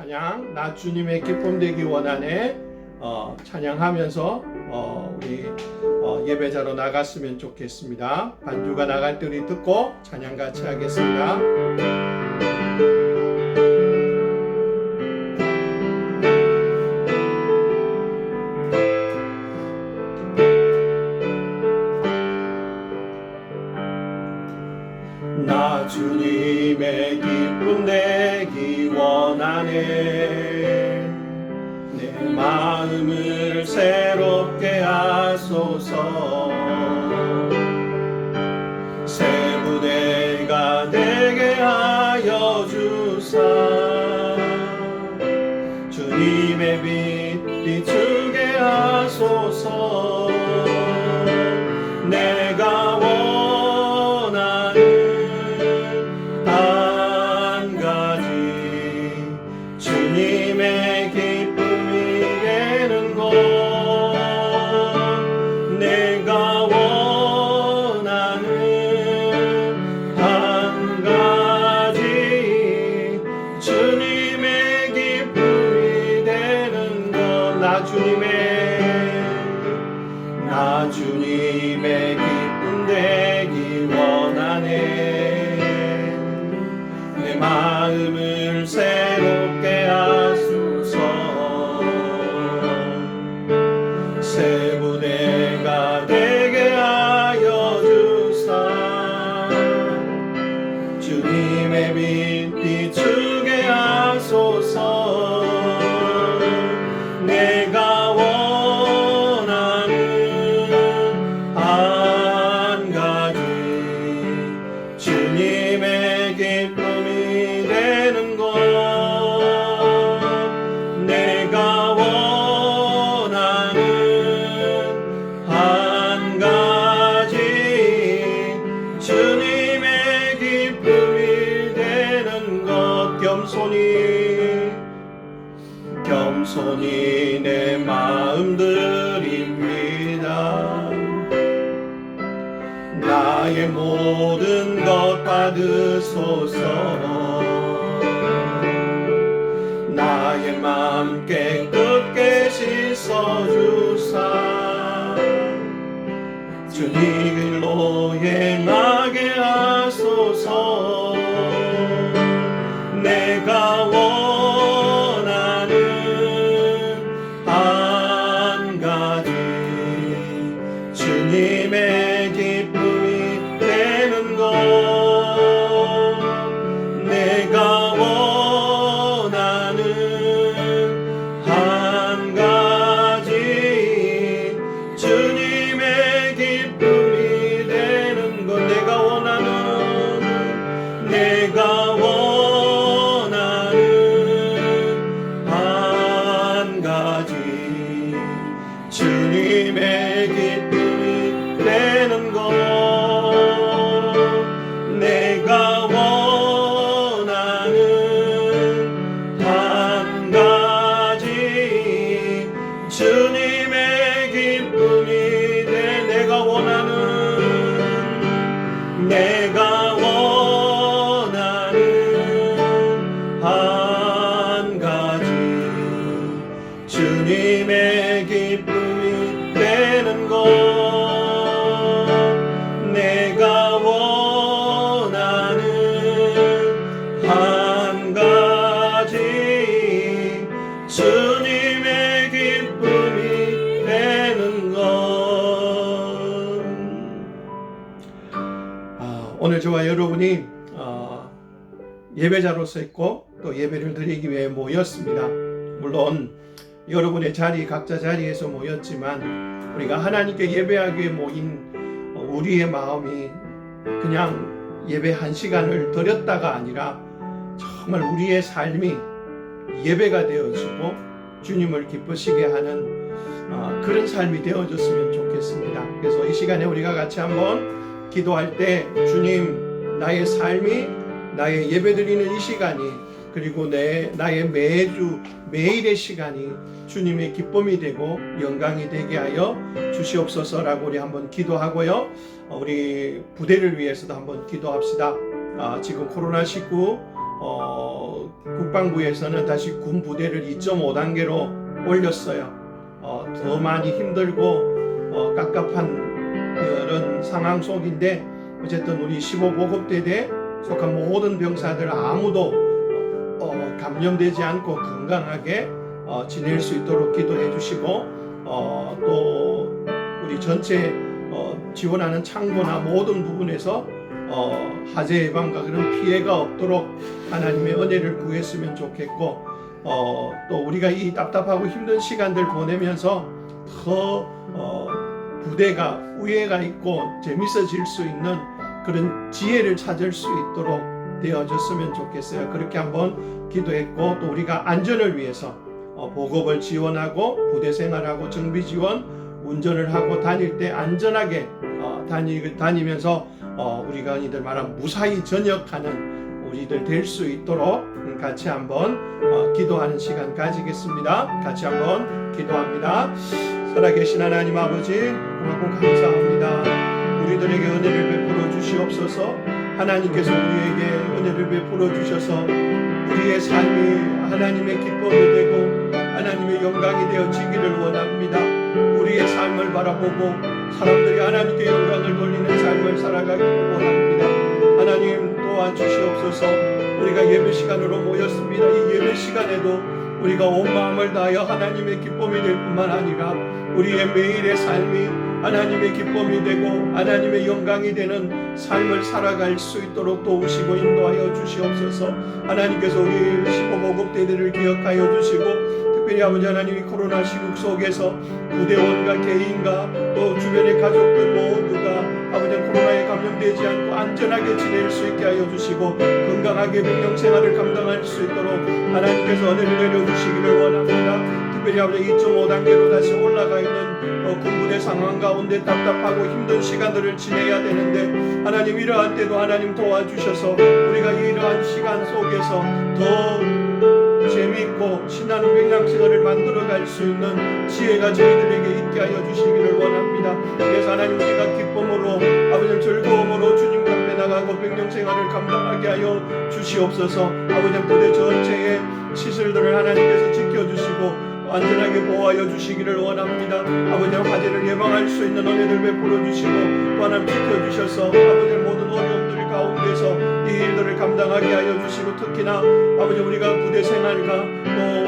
찬양 나 주님의 기쁨 되기 원하네 찬양하면서 우리 예배자로 나갔으면 좋겠습니다. 반주가 나갈 때 우리 듣고 찬양 같이 하겠습니다. 나 주님의 기쁨 되기 원하네. 내 마음을 새롭게 하소서. 새 부대가 되게 하여 주사. 주님의 빛 비추게 하소서. 내가 원하는 한 가지 주님의 기쁨이 되는 것. 내가 원하는 한 가지 주님의 기쁨이 되는 것. 나 주님의 기쁨 되기 원하네. 내 마음을 새롭게 하소서. 새 부대가 되게 하여 주사. 주님의 빛 비추게 하소서. 내가 원하는 한 가지 주님의 기쁨이 되는 것. 내가 원하는 한 가지 주님의 기쁨이 되는 것. 겸손히 내 마음 드립니다. 나의 모든 것 받으소서. 나의 맘 깨끗게 씻어주사. 주님 길로 행하게 하소서. 내가 원하는 한 가지 주님의 기쁨이 되는 것. 내가 원하는 한 가지 주님의 기쁨이 되는 것. 내가 원하는 한 가지 주님의 기쁨이 되는 것. 내가 원하는 한 가지 주님의 기쁨이 돼. 내가 원하는 한 가지 주님의 기쁨이 되는 것. 내가 원하는 한 가지 주님의 기쁨이 되는 것. 오늘 저와 여러분이 예배자로서 있고 또 예배를 드리기 위해 모였습니다. 물론 여러분의 자리 각자 자리에서 모였지만 우리가 하나님께 예배하기 위해 모인 우리의 마음이 그냥 예배 한 시간을 드렸다가 아니라 정말 우리의 삶이 예배가 되어지고 주님을 기쁘시게 하는 그런 삶이 되어졌으면 좋겠습니다. 그래서 이 시간에 우리가 같이 한번 기도할 때 주님, 나의 삶이, 나의 예배드리는 이 시간이, 그리고 나의 매일의 시간이 주님의 기쁨이 되고 영광이 되게 하여 주시옵소서라고 우리 한번 기도하고요. 우리 부대를 위해서도 한번 기도합시다. 지금 코로나19 국방부에서는 다시 군 부대를 2.5단계로 올렸어요. 더 많이 힘들고 깝깝한 그런 상황 속인데 어쨌든 우리 15보급대에 속한 모든 병사들 아무도 감염되지 않고 건강하게 지낼 수 있도록 기도해 주시고 또 우리 전체 지원하는 창고나 모든 부분에서 화재 예방과 그런 피해가 없도록 하나님의 은혜를 구했으면 좋겠고 또 우리가 이 답답하고 힘든 시간들 보내면서 더 부대가 우애가 있고 재밌어질 수 있는 그런 지혜를 찾을 수 있도록 되어졌으면 좋겠어요. 그렇게 한번 기도했고 또 우리가 안전을 위해서 보급을 지원하고 부대 생활하고 정비 지원 운전을 하고 다닐 때 안전하게 다니면서 우리가 이들 말하면 무사히 전역하는 우리들 될 수 있도록 같이 한번 기도하는 시간 가지겠습니다. 같이 한번 기도합니다. 살아계신 하나님 아버지 고맙고 감사합니다. 우리들에게 은혜를 베풀어 주시옵소서. 하나님께서 우리에게 은혜를 베풀어 주셔서 우리의 삶이 하나님의 기쁨이 되고 하나님의 영광이 되어지기를 원합니다. 우리의 삶을 바라보고 사람들이 하나님께 영광을 돌리는 삶을 살아가기를 원합니다. 하나님 도와주시옵소서. 우리가 예배 시간으로 모였습니다. 이 예배 시간에도 우리가 온 마음을 다하여 하나님의 기쁨이 될 뿐만 아니라 우리의 매일의 삶이 하나님의 기쁨이 되고 하나님의 영광이 되는 삶을 살아갈 수 있도록 도우시고 인도하여 주시옵소서. 하나님께서 우리 15보급대들을 기억하여 주시고 특별히 아버지 하나님이 코로나 시국 속에서 부대원과 개인과 또 주변의 가족들 모두가 아버지 코로나에 감염되지 않고 안전하게 지낼 수 있게 하여 주시고 건강하게 병영 생활을 감당할 수 있도록 하나님께서 은혜를 내려주시기를 원합니다. 특별히 아버지 2.5단계로 다시 올라가 있는 군부대 상황 가운데 답답하고 힘든 시간들을 지내야 되는데 하나님 이러한 때도 하나님 도와주셔서 우리가 이러한 시간 속에서 더 재미있고 신나는 명랑생활을 만들어갈 수 있는 지혜가 저희들에게 있게 하여 주시기를 원합니다. 그래서 하나님 우리가 기쁨으로 아버지 즐거움으로 주님 앞에 나가고 명령생활을 감당하게 하여 주시옵소서. 아버지 부대 전체의 시설들을 하나님께서 지켜주시고 안전하게 보호하여 주시기를 원합니다. 아버지 화재를 예방할 수 있는 은혜를 베풀어 주시고 또 하나님 지켜주셔서 아버지 모든 어려움들 가운데서 이 일들을 감당하게 하여 주시고 특히나 아버지 우리가 부대 생활과 또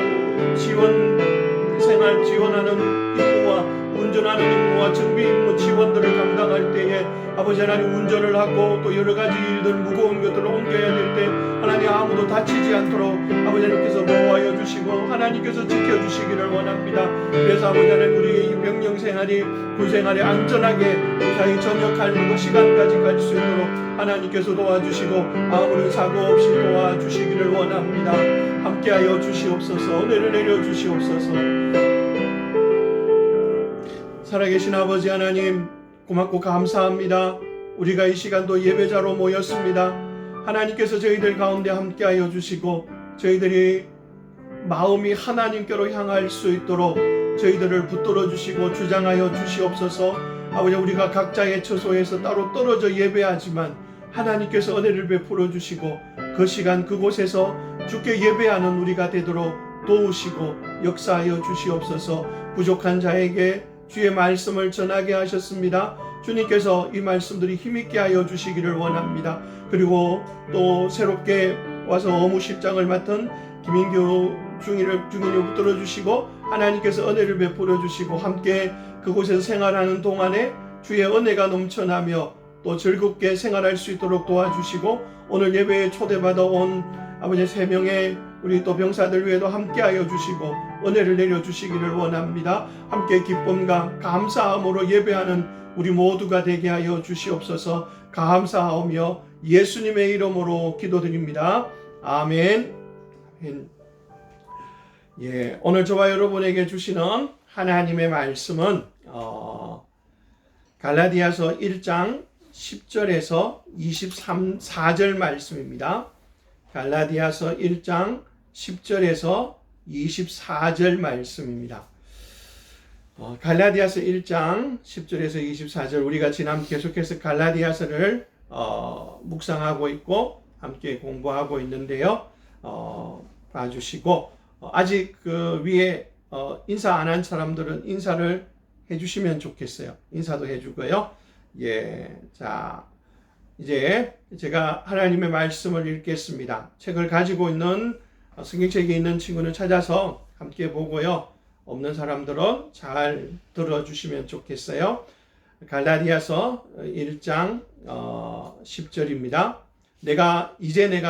생활 지원하는 임무와 운전하는 임무와 정비 임무 지원들을 감당할 때에 아버지 하나님 운전을 하고 또 여러 가지 일들 무거운 것들을 옮겨야 될 때 하나님 아무도 다치지 않도록 아버지 하나님께서 보호하여 주시고 하나님께서 지켜주시기를 원합니다. 그래서 아버지 하나님 우리의 이 명령 생활이 군 생활이 안전하게 무사히 전역하는 그 시간까지 갈 수 있도록 하나님께서 도와주시고 아무런 사고 없이 도와주시기를 원합니다. 함께하여 주시옵소서. 은혜를 내려 주시옵소서. 살아계신 아버지 하나님 고맙고 감사합니다. 우리가 이 시간도 예배자로 모였습니다. 하나님께서 저희들 가운데 함께하여 주시고 저희들이 마음이 하나님께로 향할 수 있도록 저희들을 붙들어 주시고 주장하여 주시옵소서. 아버지 우리가 각자의 처소에서 따로 떨어져 예배하지만 하나님께서 은혜를 베풀어 주시고 그 시간 그곳에서 주께 예배하는 우리가 되도록 도우시고 역사하여 주시옵소서. 부족한 자에게 주의 말씀을 전하게 하셨습니다. 주님께서 이 말씀들이 힘있게 하여 주시기를 원합니다. 그리고 또 새롭게 와서 어무실장을 맡은 김인규 중인을 붙들어 주시고 하나님께서 은혜를 베풀어 주시고 함께 그곳에서 생활하는 동안에 주의 은혜가 넘쳐나며 또 즐겁게 생활할 수 있도록 도와주시고 오늘 예배에 초대받아 온 아버지 3명의 우리 또 병사들 위에도 함께하여 주시고 은혜를 내려주시기를 원합니다. 함께 기쁨과 감사함으로 예배하는 우리 모두가 되게 하여 주시옵소서. 감사하오며 예수님의 이름으로 기도드립니다. 아멘. 예, 오늘 저와 여러분에게 주시는 하나님의 말씀은 갈라디아서 1장 10절에서 24절 말씀입니다. 갈라디아서 1장 10절에서 24절 말씀입니다. 갈라디아서 1장 10절에서 24절 우리가 지난 계속해서 갈라디아서를 묵상하고 있고 함께 공부하고 있는데요. 봐주시고 아직 그 위에 인사 안 한 사람들은 인사를 해주시면 좋겠어요. 인사도 해주고요. 예, 자 이제 제가 하나님의 말씀을 읽겠습니다. 책을 가지고 있는 성경책이 있는 친구는 찾아서 함께 보고요. 없는 사람들은 잘 들어주시면 좋겠어요. 갈라디아서 1장 10절입니다. 내가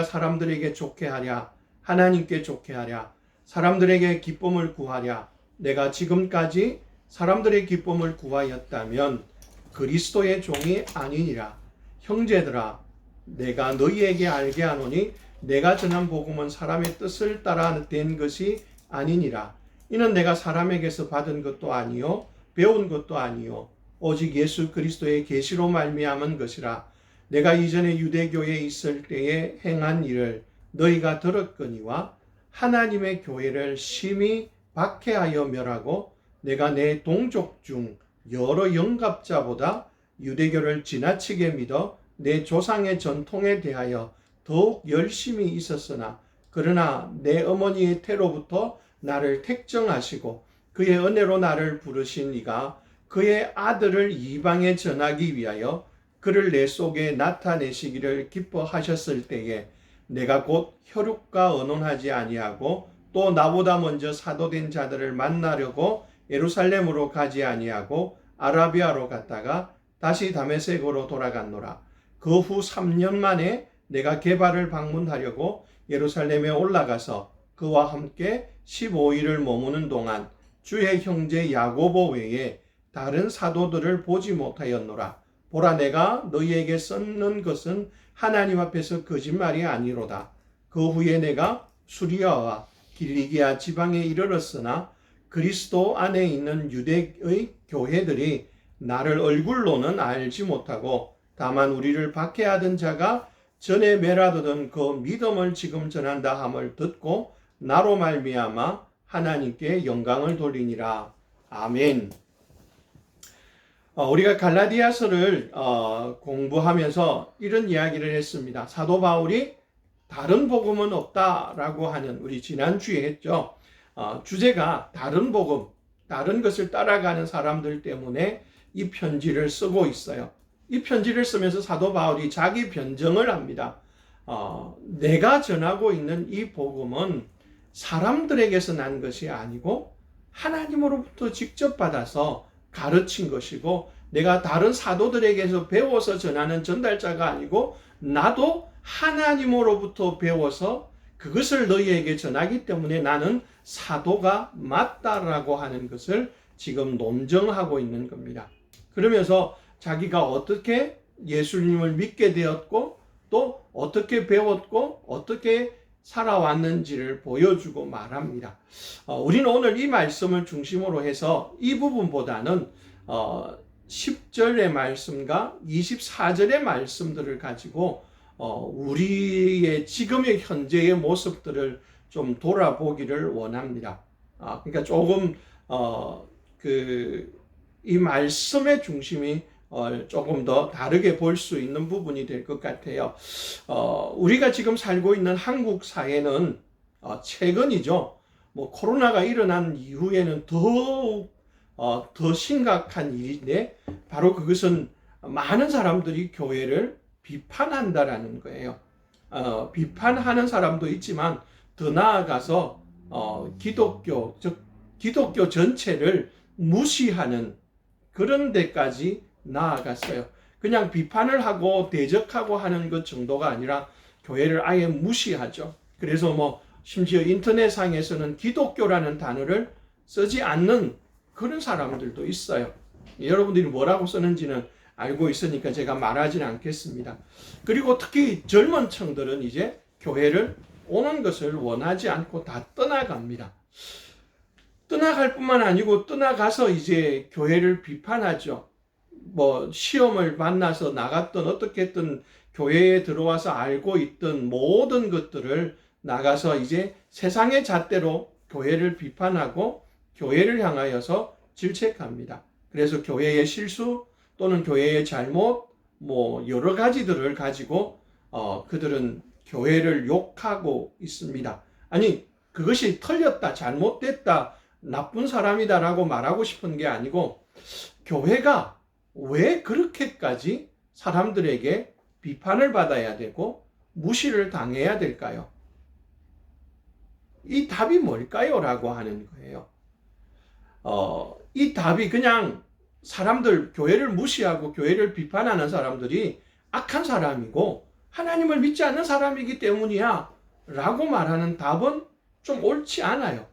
사람들에게 좋게 하랴, 하나님께 좋게 하랴, 사람들에게 기쁨을 구하랴. 내가 지금까지 사람들의 기쁨을 구하였다면 그리스도의 종이 아니니라. 형제들아, 내가 너희에게 알게 하노니 내가 전한 복음은 사람의 뜻을 따라 된 것이 아니니라. 이는 내가 사람에게서 받은 것도 아니요 배운 것도 아니요 오직 예수 그리스도의 계시로 말미암은 것이라. 내가 이전에 유대교에 있을 때에 행한 일을 너희가 들었거니와 하나님의 교회를 심히 박해하여 멸하고 내가 내 동족 중 여러 영갑자보다 유대교를 지나치게 믿어 내 조상의 전통에 대하여 더욱 열심히 있었으나 그러나 내 어머니의 태로부터 나를 택정하시고 그의 은혜로 나를 부르신 이가 그의 아들을 이방에 전하기 위하여 그를 내 속에 나타내시기를 기뻐하셨을 때에 내가 곧 혈육과 언혼하지 아니하고 또 나보다 먼저 사도된 자들을 만나려고 예루살렘으로 가지 아니하고 아라비아로 갔다가 다시 다메섹으로 돌아갔노라. 그 후 3년 만에 내가 게바를 방문하려고 예루살렘에 올라가서 그와 함께 15일을 머무는 동안 주의 형제 야고보 외에 다른 사도들을 보지 못하였노라. 보라, 내가 너희에게 썼는 것은 하나님 앞에서 거짓말이 아니로다. 그 후에 내가 수리아와 길리기아 지방에 이르렀으나 그리스도 안에 있는 유대의 교회들이 나를 얼굴로는 알지 못하고 다만 우리를 박해하던 자가 전에 멸하던 그 믿음을 지금 전한다 함을 듣고 나로 말미암아 하나님께 영광을 돌리니라. 아멘. 우리가 갈라디아서를 공부하면서 이런 이야기를 했습니다. 사도 바울이 다른 복음은 없다라고 하는, 우리 지난주에 했죠. 주제가 다른 복음, 다른 것을 따라가는 사람들 때문에 이 편지를 쓰고 있어요. 이 편지를 쓰면서 사도 바울이 자기 변정을 합니다. 내가 전하고 있는 이 복음은 사람들에게서 난 것이 아니고 하나님으로부터 직접 받아서 가르친 것이고, 내가 다른 사도들에게서 배워서 전하는 전달자가 아니고 나도 하나님으로부터 배워서 그것을 너희에게 전하기 때문에 나는 사도가 맞다라고 하는 것을 지금 논증하고 있는 겁니다. 그러면서 자기가 어떻게 예수님을 믿게 되었고 또 어떻게 배웠고 어떻게 살아왔는지를 보여주고 말합니다. 우리는 오늘 이 말씀을 중심으로 해서 이 부분보다는 10절의 말씀과 24절의 말씀들을 가지고 우리의 지금의 현재의 모습들을 좀 돌아보기를 원합니다. 그러니까 조금 이 말씀의 중심이 조금 더 다르게 볼 수 있는 부분이 될 것 같아요. 우리가 지금 살고 있는 한국 사회는 최근이죠. 코로나가 일어난 이후에는 더 심각한 일인데, 바로 그것은 많은 사람들이 교회를 비판한다라는 거예요. 비판하는 사람도 있지만 더 나아가서 기독교, 즉 기독교 전체를 무시하는 그런 데까지 나아갔어요. 그냥 비판을 하고 대적하고 하는 것 정도가 아니라 교회를 아예 무시하죠. 그래서 심지어 인터넷상에서는 기독교라는 단어를 쓰지 않는 그런 사람들도 있어요. 여러분들이 뭐라고 쓰는지는 알고 있으니까 제가 말하지는 않겠습니다. 그리고 특히 젊은 층들은 이제 교회를 오는 것을 원하지 않고 다 떠나갑니다. 떠나갈 뿐만 아니고 떠나가서 이제 교회를 비판하죠. 시험을 만나서 나갔던 어떻게 했던 교회에 들어와서 알고 있던 모든 것들을 나가서 이제 세상의 잣대로 교회를 비판하고 교회를 향하여서 질책합니다. 그래서 교회의 실수 또는 교회의 잘못 여러 가지들을 가지고 그들은 교회를 욕하고 있습니다. 아니, 그것이 틀렸다, 잘못됐다, 나쁜 사람이다라고 말하고 싶은 게 아니고, 교회가 왜 그렇게까지 사람들에게 비판을 받아야 되고 무시를 당해야 될까요? 이 답이 뭘까요? 라고 하는 거예요. 이 답이 그냥 사람들, 교회를 무시하고 교회를 비판하는 사람들이 악한 사람이고 하나님을 믿지 않는 사람이기 때문이야 라고 말하는 답은 좀 옳지 않아요.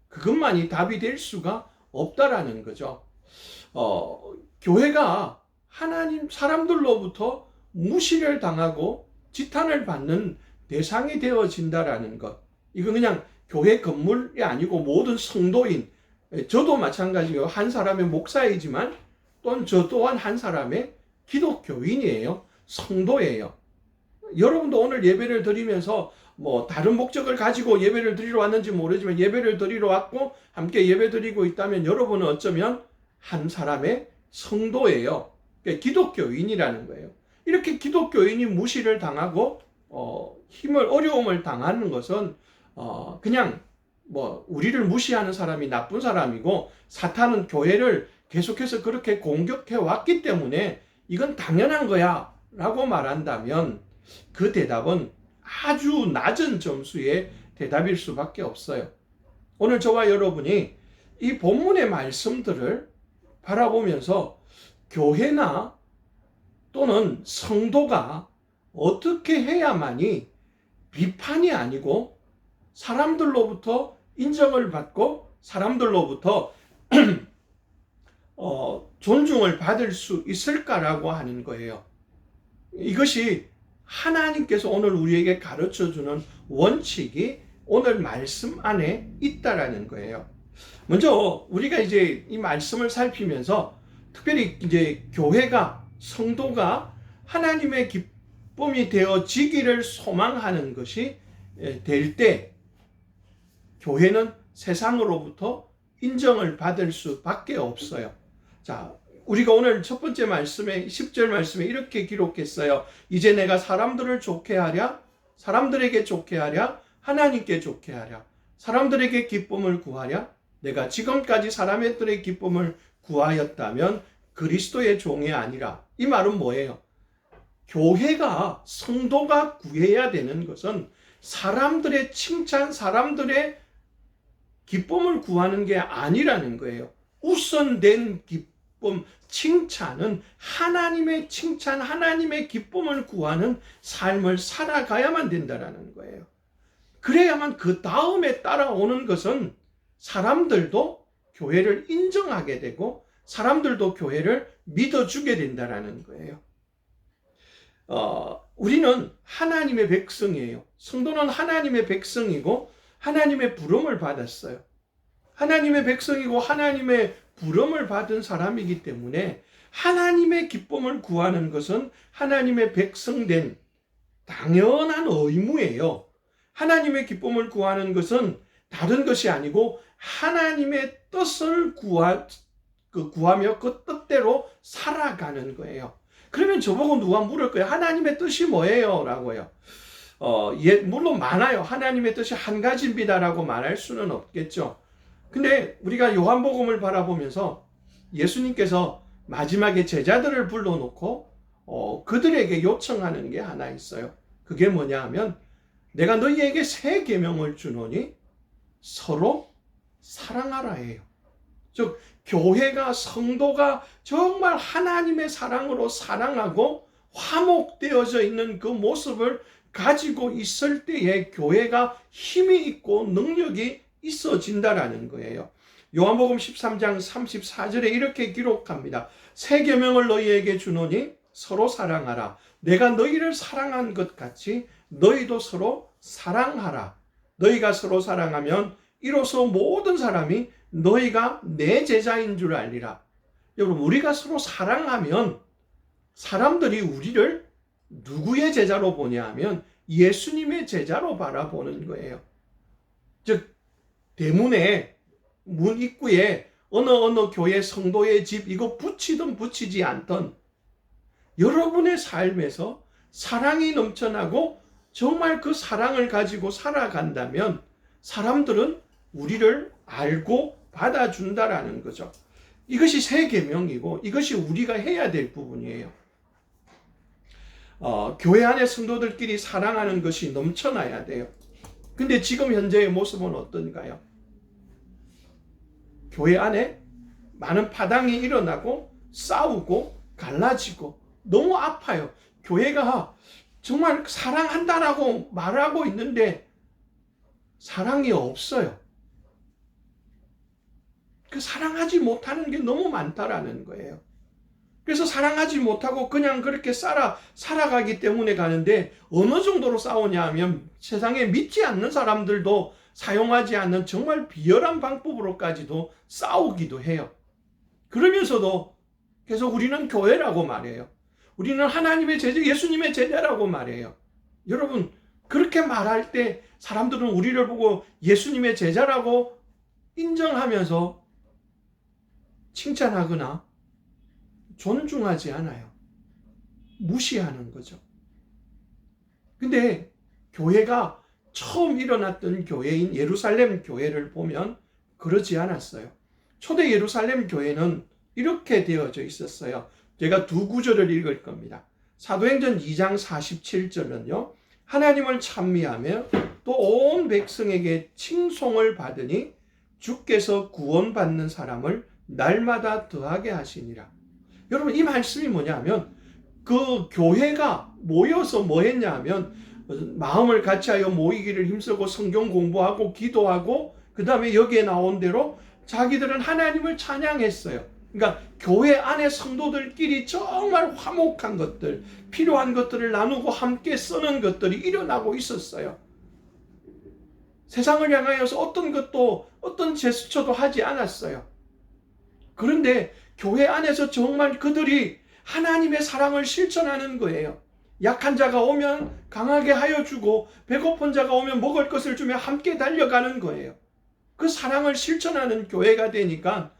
그것만이 답이 될 수가 없다라는 거죠. 교회가 하나님 사람들로부터 무시를 당하고 지탄을 받는 대상이 되어진다라는 것. 이건 그냥 교회 건물이 아니고 모든 성도인, 저도 마찬가지예요. 한 사람의 목사이지만 또한 저 또한 한 사람의 기독교인이에요. 성도예요. 여러분도 오늘 예배를 드리면서 뭐 다른 목적을 가지고 예배를 드리러 왔는지 모르지만 예배를 드리러 왔고 함께 예배 드리고 있다면 여러분은 어쩌면 한 사람의 성도예요. 기독교인이라는 거예요. 이렇게 기독교인이 무시를 당하고 어려움을 당하는 것은 그냥 뭐 우리를 무시하는 사람이 나쁜 사람이고 사탄은 교회를 계속해서 그렇게 공격해 왔기 때문에 이건 당연한 거야 라고 말한다면 그 대답은 아주 낮은 점수의 대답일 수밖에 없어요. 오늘 저와 여러분이 이 본문의 말씀들을 바라보면서 교회나 또는 성도가 어떻게 해야만이 비판이 아니고 사람들로부터 인정을 받고 사람들로부터 존중을 받을 수 있을까라고 하는 거예요. 이것이 하나님께서 오늘 우리에게 가르쳐주는 원칙이 오늘 말씀 안에 있다라는 거예요. 먼저 우리가 이제 이 말씀을 살피면서 특별히 이제 교회가 성도가 하나님의 기쁨이 되어지기를 소망하는 것이 될 때 교회는 세상으로부터 인정을 받을 수밖에 없어요. 자, 우리가 오늘 첫 번째 말씀에 10절 말씀에 이렇게 기록했어요. 이제 내가 사람들을 좋게 하랴, 사람들에게 좋게 하랴, 하나님께 좋게 하랴, 사람들에게 기쁨을 구하랴. 내가 지금까지 사람들의 기쁨을 구하였다면 그리스도의 종이 아니라. 이 말은 뭐예요? 교회가 성도가 구해야 되는 것은 사람들의 칭찬, 사람들의 기쁨을 구하는 게 아니라는 거예요. 우선된 기쁨, 칭찬은 하나님의 칭찬, 하나님의 기쁨을 구하는 삶을 살아가야만 된다는 거예요. 그래야만 그 다음에 따라오는 것은 사람들도 교회를 인정하게 되고 사람들도 교회를 믿어주게 된다는 거예요. 우리는 하나님의 백성이에요. 성도는 하나님의 백성이고 하나님의 부름을 받았어요. 하나님의 백성이고 하나님의 부름을 받은 사람이기 때문에 하나님의 기쁨을 구하는 것은 하나님의 백성된 당연한 의무예요. 하나님의 기쁨을 구하는 것은 다른 것이 아니고 하나님의 뜻을 구하며 그 뜻대로 살아가는 거예요. 그러면 저보고 누가 물을 거예요. 하나님의 뜻이 뭐예요? 라고요. 물론 많아요. 하나님의 뜻이 한 가지입니다라고 말할 수는 없겠죠. 근데 우리가 요한복음을 바라보면서 예수님께서 마지막에 제자들을 불러놓고 그들에게 요청하는 게 하나 있어요. 그게 뭐냐 하면 내가 너희에게 새 계명을 주노니 서로 사랑하라 해요. 즉 교회가 성도가 정말 하나님의 사랑으로 사랑하고 화목되어져 있는 그 모습을 가지고 있을 때에 교회가 힘이 있고 능력이 있어진다라는 거예요. 요한복음 13장 34절에 이렇게 기록합니다. 새 계명을 너희에게 주노니 서로 사랑하라. 내가 너희를 사랑한 것 같이 너희도 서로 사랑하라. 너희가 서로 사랑하면 이로써 모든 사람이 너희가 내 제자인 줄 알리라. 여러분, 우리가 서로 사랑하면 사람들이 우리를 누구의 제자로 보냐 하면 예수님의 제자로 바라보는 거예요. 즉 대문에 문 입구에 어느 교회 성도의 집 이거 붙이든 붙이지 않던 여러분의 삶에서 사랑이 넘쳐나고 정말 그 사랑을 가지고 살아간다면 사람들은 우리를 알고 받아준다라는 거죠. 이것이 새 계명이고 이것이 우리가 해야 될 부분이에요. 교회 안의 성도들끼리 사랑하는 것이 넘쳐나야 돼요. 근데 지금 현재의 모습은 어떤가요? 교회 안에 많은 파당이 일어나고 싸우고 갈라지고 너무 아파요. 교회가 정말 사랑한다라고 말하고 있는데 사랑이 없어요. 그 사랑하지 못하는 게 너무 많다라는 거예요. 그래서 사랑하지 못하고 그냥 그렇게 살아가기 때문에 가는데 어느 정도로 싸우냐 하면 세상에 믿지 않는 사람들도 사용하지 않는 정말 비열한 방법으로까지도 싸우기도 해요. 그러면서도 계속 우리는 교회라고 말해요. 우리는 하나님의 제자, 예수님의 제자라고 말해요. 여러분, 그렇게 말할 때 사람들은 우리를 보고 예수님의 제자라고 인정하면서 칭찬하거나 존중하지 않아요. 무시하는 거죠. 근데 교회가 처음 일어났던 교회인 예루살렘 교회를 보면 그러지 않았어요. 초대 예루살렘 교회는 이렇게 되어져 있었어요. 제가 두 구절을 읽을 겁니다. 사도행전 2장 47절은요. 하나님을 찬미하며 또 온 백성에게 칭송을 받으니 주께서 구원받는 사람을 날마다 더하게 하시니라. 여러분, 이 말씀이 뭐냐면 그 교회가 모여서 뭐 했냐 하면 마음을 같이하여 모이기를 힘쓰고 성경 공부하고 기도하고 그 다음에 여기에 나온 대로 자기들은 하나님을 찬양했어요. 그러니까 교회 안에 성도들끼리 정말 화목한 것들, 필요한 것들을 나누고 함께 쓰는 것들이 일어나고 있었어요. 세상을 향하여서 어떤 제스처도 하지 않았어요. 그런데 교회 안에서 정말 그들이 하나님의 사랑을 실천하는 거예요. 약한 자가 오면 강하게 하여 주고 배고픈 자가 오면 먹을 것을 주며 함께 달려가는 거예요. 그 사랑을 실천하는 교회가 되니까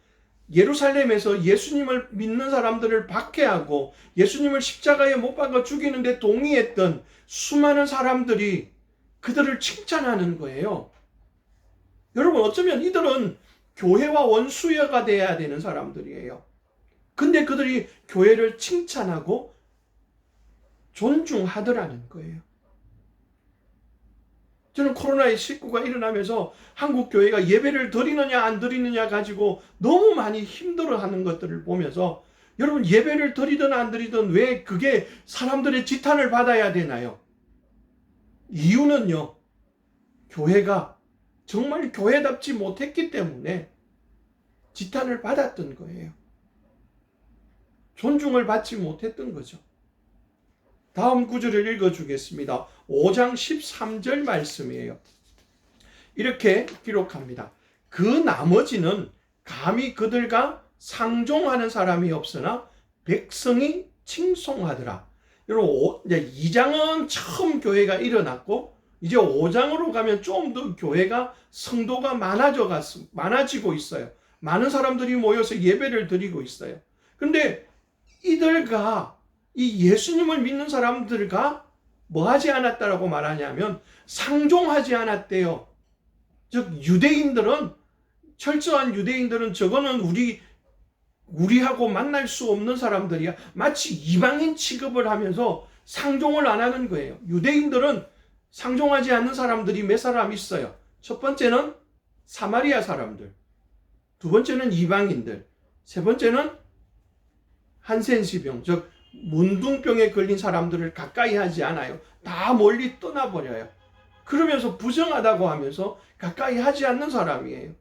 예루살렘에서 예수님을 믿는 사람들을 박해하고 예수님을 십자가에 못 박아 죽이는데 동의했던 수많은 사람들이 그들을 칭찬하는 거예요. 여러분, 어쩌면 이들은 교회와 원수여가 돼야 되는 사람들이에요. 근데 그들이 교회를 칭찬하고 존중하더라는 거예요. 저는 코로나19가 일어나면서 한국 교회가 예배를 드리느냐 안 드리느냐 가지고 너무 많이 힘들어하는 것들을 보면서 여러분, 예배를 드리든 안 드리든 왜 그게 사람들의 지탄을 받아야 되나요? 이유는요, 교회가 정말 교회답지 못했기 때문에 지탄을 받았던 거예요. 존중을 받지 못했던 거죠. 다음 구절을 읽어주겠습니다. 5장 13절 말씀이에요. 이렇게 기록합니다. 그 나머지는 감히 그들과 상종하는 사람이 없으나 백성이 칭송하더라. 여러분, 이제 2장은 처음 교회가 일어났고 이제 5장으로 가면 좀 더 교회가 성도가 많아지고 있어요. 많은 사람들이 모여서 예배를 드리고 있어요. 근데 이들과 이 예수님을 믿는 사람들과 뭐 하지 않았다라고 말하냐면 상종하지 않았대요. 즉 철저한 유대인들은 저거는 우리하고 만날 수 없는 사람들이야. 마치 이방인 취급을 하면서 상종을 안 하는 거예요. 유대인들은 상종하지 않는 사람들이 몇 사람 있어요. 첫 번째는 사마리아 사람들, 두 번째는 이방인들, 세 번째는 한센시병, 즉 문둥병에 걸린 사람들을 가까이 하지 않아요. 다 멀리 떠나버려요. 그러면서 부정하다고 하면서 가까이 하지 않는 사람이에요.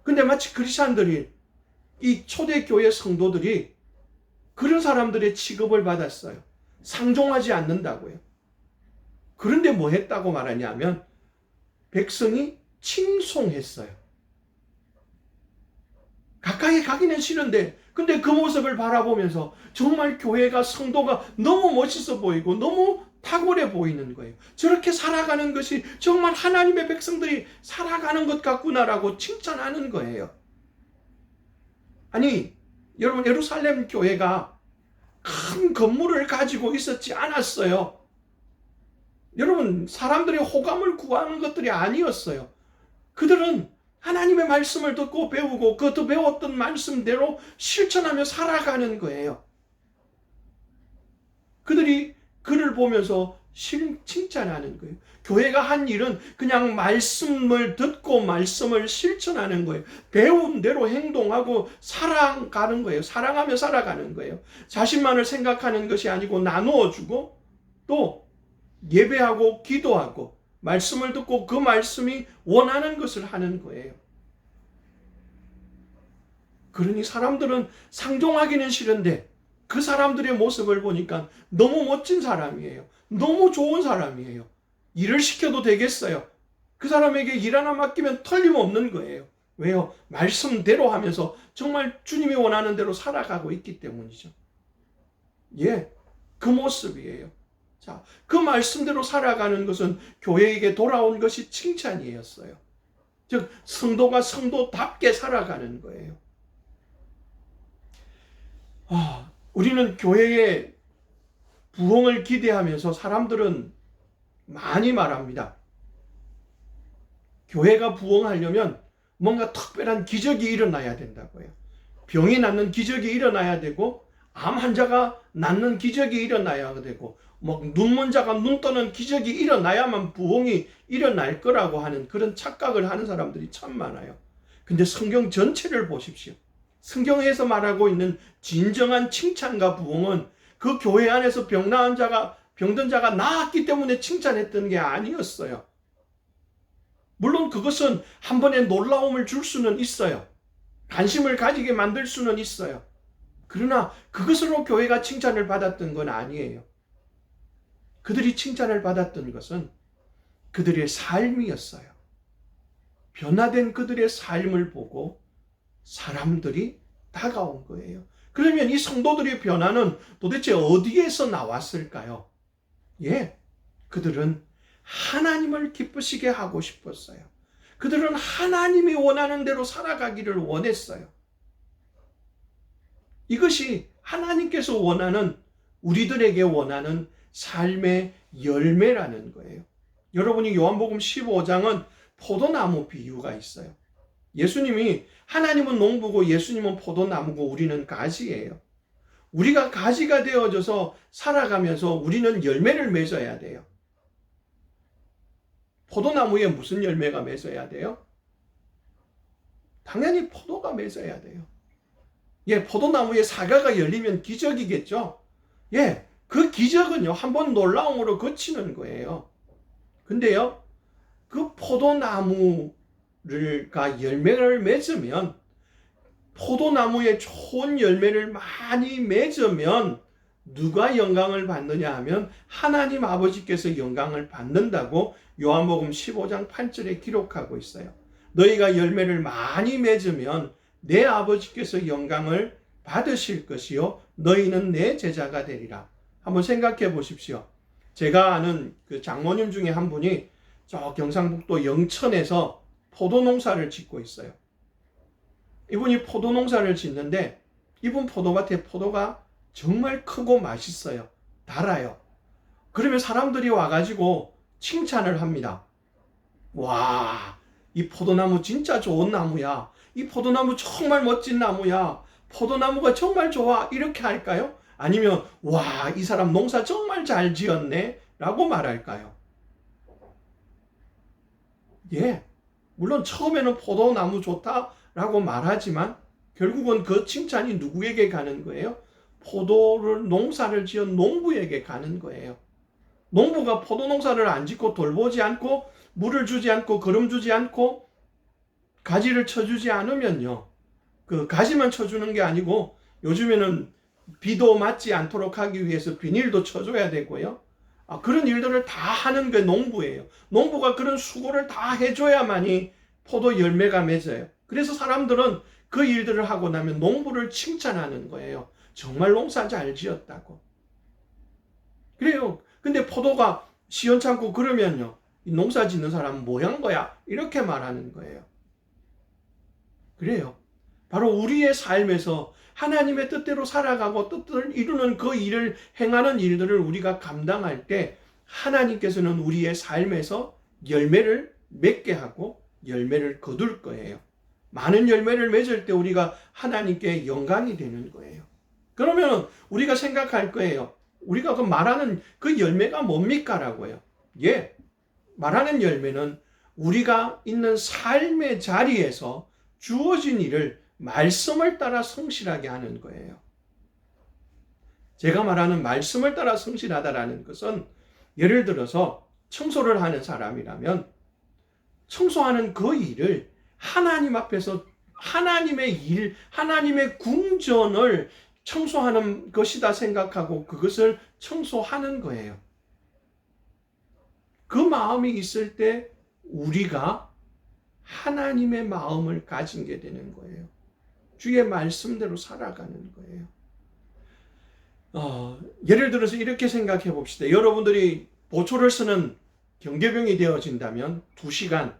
근데 마치 크리스찬들이, 이 초대교회 성도들이 그런 사람들의 취급을 받았어요. 상종하지 않는다고요. 그런데 뭐 했다고 말하냐면 백성이 칭송했어요. 가까이 가기는 싫은데 근데 그 모습을 바라보면서 정말 교회가 성도가 너무 멋있어 보이고 너무 탁월해 보이는 거예요. 저렇게 살아가는 것이 정말 하나님의 백성들이 살아가는 것 같구나라고 칭찬하는 거예요. 아니, 여러분, 예루살렘 교회가 큰 건물을 가지고 있었지 않았어요. 여러분, 사람들의 호감을 구하는 것들이 아니었어요. 그들은 하나님의 말씀을 듣고 배우고 그 배웠던 말씀대로 실천하며 살아가는 거예요. 그들이 그를 보면서 칭찬하는 거예요. 교회가 한 일은 그냥 말씀을 듣고 말씀을 실천하는 거예요. 배운 대로 행동하고 살아가는 거예요. 사랑하며 살아가는 거예요. 자신만을 생각하는 것이 아니고 나누어 주고 또 예배하고 기도하고 말씀을 듣고 그 말씀이 원하는 것을 하는 거예요. 그러니 사람들은 상종하기는 싫은데 그 사람들의 모습을 보니까 너무 멋진 사람이에요. 너무 좋은 사람이에요. 일을 시켜도 되겠어요. 그 사람에게 일 하나 맡기면 틀림없는 거예요. 왜요? 말씀대로 하면서 정말 주님이 원하는 대로 살아가고 있기 때문이죠. 예, 그 모습이에요. 자, 그 말씀대로 살아가는 것은 교회에게 돌아온 것이 칭찬이었어요. 즉, 성도가 성도답게 살아가는 거예요. 우리는 교회의 부흥을 기대하면서 사람들은 많이 말합니다. 교회가 부흥하려면 뭔가 특별한 기적이 일어나야 된다고요. 병이 낫는 기적이 일어나야 되고 암 환자가 낫는 기적이 일어나야 되고 눈먼 자가 눈 뜨는 기적이 일어나야만 부흥이 일어날 거라고 하는 그런 착각을 하는 사람들이 참 많아요. 근데 성경 전체를 보십시오. 성경에서 말하고 있는 진정한 칭찬과 부흥은 그 교회 안에서 병든 자가 나았기 때문에 칭찬했던 게 아니었어요. 물론 그것은 한 번에 놀라움을 줄 수는 있어요. 관심을 가지게 만들 수는 있어요. 그러나 그것으로 교회가 칭찬을 받았던 건 아니에요. 그들이 칭찬을 받았던 것은 그들의 삶이었어요. 변화된 그들의 삶을 보고 사람들이 다가온 거예요. 그러면 이 성도들의 변화는 도대체 어디에서 나왔을까요? 예, 그들은 하나님을 기쁘시게 하고 싶었어요. 그들은 하나님이 원하는 대로 살아가기를 원했어요. 이것이 하나님께서 원하는, 우리들에게 원하는 삶의 열매라는 거예요. 여러분이 요한복음 15장은 포도나무 비유가 있어요. 예수님이, 하나님은 농부고 예수님은 포도나무고 우리는 가지예요. 우리가 가지가 되어져서 살아가면서 우리는 열매를 맺어야 돼요. 포도나무에 무슨 열매가 맺어야 돼요? 당연히 포도가 맺어야 돼요. 예, 포도나무에 사과가 열리면 기적이겠죠? 예, 그 기적은요, 한번 놀라움으로 그치는 거예요. 근데요, 그 포도나무가 열매를 맺으면, 포도나무에 좋은 열매를 많이 맺으면 누가 영광을 받느냐 하면 하나님 아버지께서 영광을 받는다고 요한복음 15장 8절에 기록하고 있어요. 너희가 열매를 많이 맺으면 내 아버지께서 영광을 받으실 것이요 너희는 내 제자가 되리라. 한번 생각해 보십시오. 제가 아는 그 장모님 중에 한 분이 저 경상북도 영천에서 포도농사를 짓고 있어요. 이분이 포도농사를 짓는데 이분 포도밭에 포도가 정말 크고 맛있어요. 달아요. 그러면 사람들이 와가지고 칭찬을 합니다. 와, 이 포도나무 진짜 좋은 나무야. 이 포도나무 정말 멋진 나무야. 포도나무가 정말 좋아. 이렇게 할까요? 아니면 와, 이 사람 농사 정말 잘 지었네 라고 말할까요? 예, 물론 처음에는 포도나무 좋다라고 말하지만 결국은 그 칭찬이 누구에게 가는 거예요? 포도를 농사를 지은 농부에게 가는 거예요. 농부가 포도 농사를 안 짓고 돌보지 않고 물을 주지 않고 거름 주지 않고 가지를 쳐주지 않으면요, 그 가지만 쳐주는 게 아니고 요즘에는 비도 맞지 않도록 하기 위해서 비닐도 쳐줘야 되고요. 그런 일들을 다 하는 게 농부예요. 농부가 그런 수고를 다 해줘야만이 포도 열매가 맺어요. 그래서 사람들은 그 일들을 하고 나면 농부를 칭찬하는 거예요. 정말 농사 잘 지었다고. 그래요. 근데 포도가 시원찮고 그러면요, 이 농사 짓는 사람은 뭐 한 거야? 이렇게 말하는 거예요. 그래요. 바로 우리의 삶에서 하나님의 뜻대로 살아가고 뜻을 이루는 그 일을 행하는 일들을 우리가 감당할 때 하나님께서는 우리의 삶에서 열매를 맺게 하고 열매를 거둘 거예요. 많은 열매를 맺을 때 우리가 하나님께 영광이 되는 거예요. 그러면 우리가 생각할 거예요. 우리가 그 말하는 그 열매가 뭡니까? 라고요. 예, 말하는 열매는 우리가 있는 삶의 자리에서 주어진 일을 말씀을 따라 성실하게 하는 거예요. 제가 말하는 말씀을 따라 성실하다라는 것은 예를 들어서 청소를 하는 사람이라면 청소하는 그 일을 하나님 앞에서 하나님의 일, 하나님의 궁전을 청소하는 것이다 생각하고 그것을 청소하는 거예요. 그 마음이 있을 때 우리가 하나님의 마음을 가진 게 되는 거예요. 주의 말씀대로 살아가는 거예요. 예를 들어서 이렇게 생각해 봅시다. 여러분들이 보초를 쓰는 경계병이 되어진다면 2시간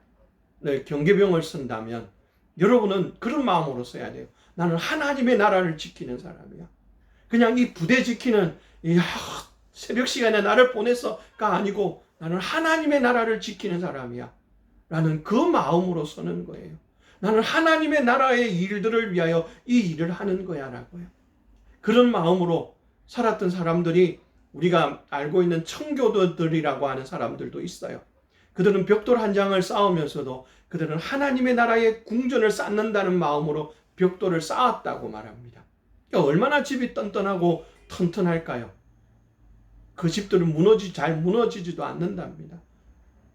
경계병을 쓴다면 여러분은 그런 마음으로 써야 돼요. 나는 하나님의 나라를 지키는 사람이야. 그냥 이 부대 지키는 새벽 시간에 나를 보내서가 아니고 나는 하나님의 나라를 지키는 사람이야. 라는 그 마음으로 서는 거예요. 나는 하나님의 나라의 일들을 위하여 이 일을 하는 거야 라고요. 그런 마음으로 살았던 사람들이 우리가 알고 있는 청교도들이라고 하는 사람들도 있어요. 그들은 벽돌 한 장을 쌓으면서도 그들은 하나님의 나라의 궁전을 쌓는다는 마음으로 벽돌을 쌓았다고 말합니다. 그러니까 얼마나 집이 튼튼하고 튼튼할까요? 그 집들은 잘 무너지지도 않는답니다.